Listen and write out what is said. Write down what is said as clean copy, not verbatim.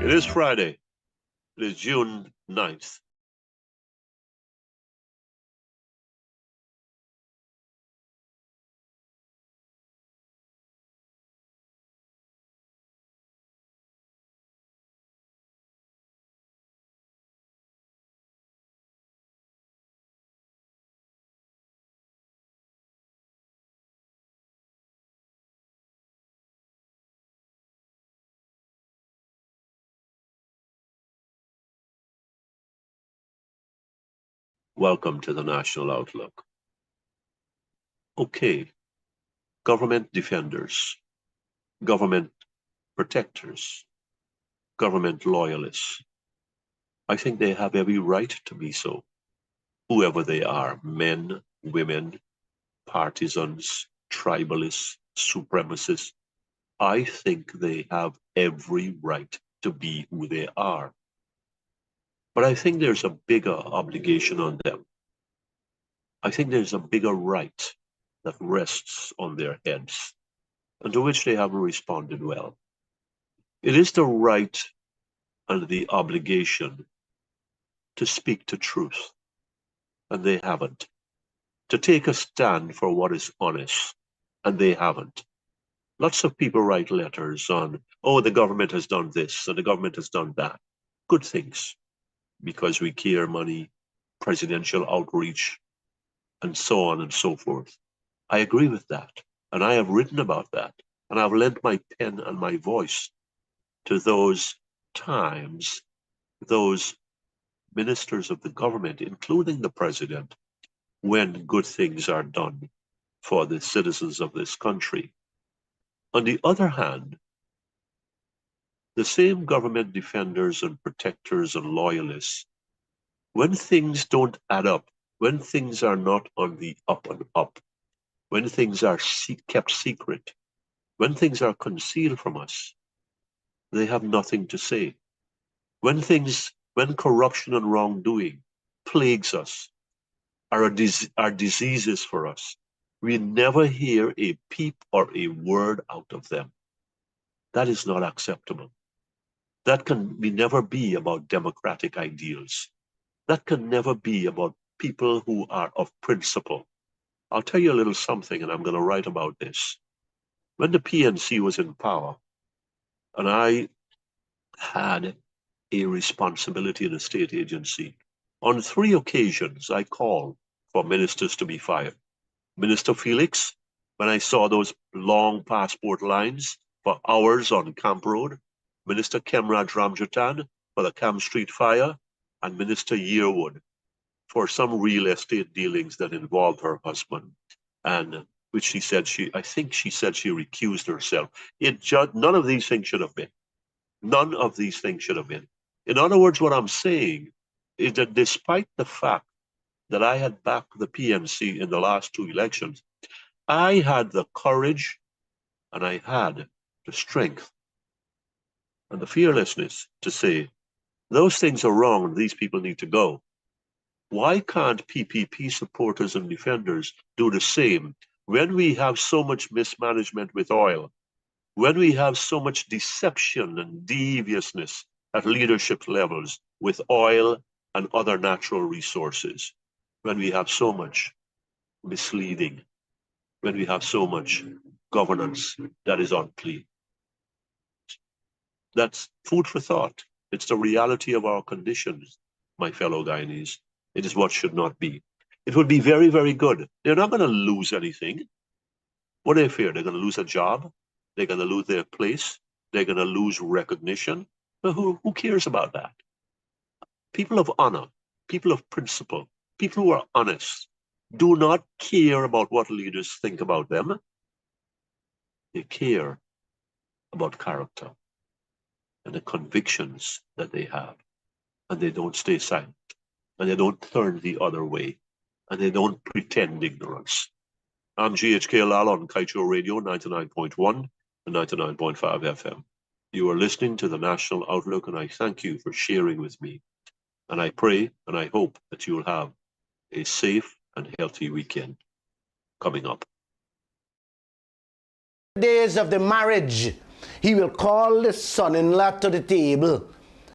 It is Friday. It is June 9th. Welcome to the National Outlook. Okay, government defenders, government protectors, government loyalists. I think they have every right to be so, whoever they are, men, women, partisans, tribalists, supremacists. I think they have every right to be who they are. But I think there's a bigger obligation on them. I think there's a bigger right that rests on their heads, and to which they haven't responded well. It is the right and the obligation to speak the truth, and they haven't. To take a stand for what is honest, and they haven't. Lots of people write letters on, oh, the government has done this, and the government has done that. Good things, because we care money, presidential outreach, and so on and so forth. I agree with that, and I have written about that, and I've lent my pen and my voice to those times, those ministers of the government, including the president, when good things are done for the citizens of this country. On the other hand, the same government defenders and protectors and loyalists, when things don't add up, when things are not on the up and up, when things are kept secret, when things are concealed from us, they have nothing to say. When corruption and wrongdoing plagues us, are diseases for us, we never hear a peep or a word out of them. That is not acceptable. That can never be about democratic ideals. That can never be about people who are of principle. I'll tell you a little something, and I'm going to write about this. When the PNC was in power, and I had a responsibility in a state agency, on 3 occasions I called for ministers to be fired. Minister Felix, when I saw those long passport lines for hours on Camp Road, Minister Kemraj Ramjatan for the Camp Street fire, and Minister Yearwood for some real estate dealings that involved her husband, and which she said I think she said she recused herself. None of these things should have been. None of these things should have been. In other words, what I'm saying is that despite the fact that I had backed the PNC in the last 2 elections, I had the courage and I had the strength and the fearlessness to say, those things are wrong and these people need to go. Why can't PPP supporters and defenders do the same when we have so much mismanagement with oil, when we have so much deception and deviousness at leadership levels with oil and other natural resources, when we have so much misleading, when we have so much governance that is unclean? That's food for thought. It's the reality of our conditions, my fellow Guyanese. It is what should not be. It would be very, very good. They're not going to lose anything. What do they fear? They're going to lose a job? They're going to lose their place? They're going to lose recognition? But who cares about that? People of honor, people of principle, people who are honest, do not care about what leaders think about them. They care about character and the convictions that they have. And they don't stay silent. And they don't turn the other way. And they don't pretend ignorance. I'm GHK Lal on Kaieteur Radio 99.1 and 99.5 FM. You are listening to the National Outlook, and I thank you for sharing with me. And I pray and I hope that you will have a safe and healthy weekend coming up. Days of the marriage He will call the son-in-law to the table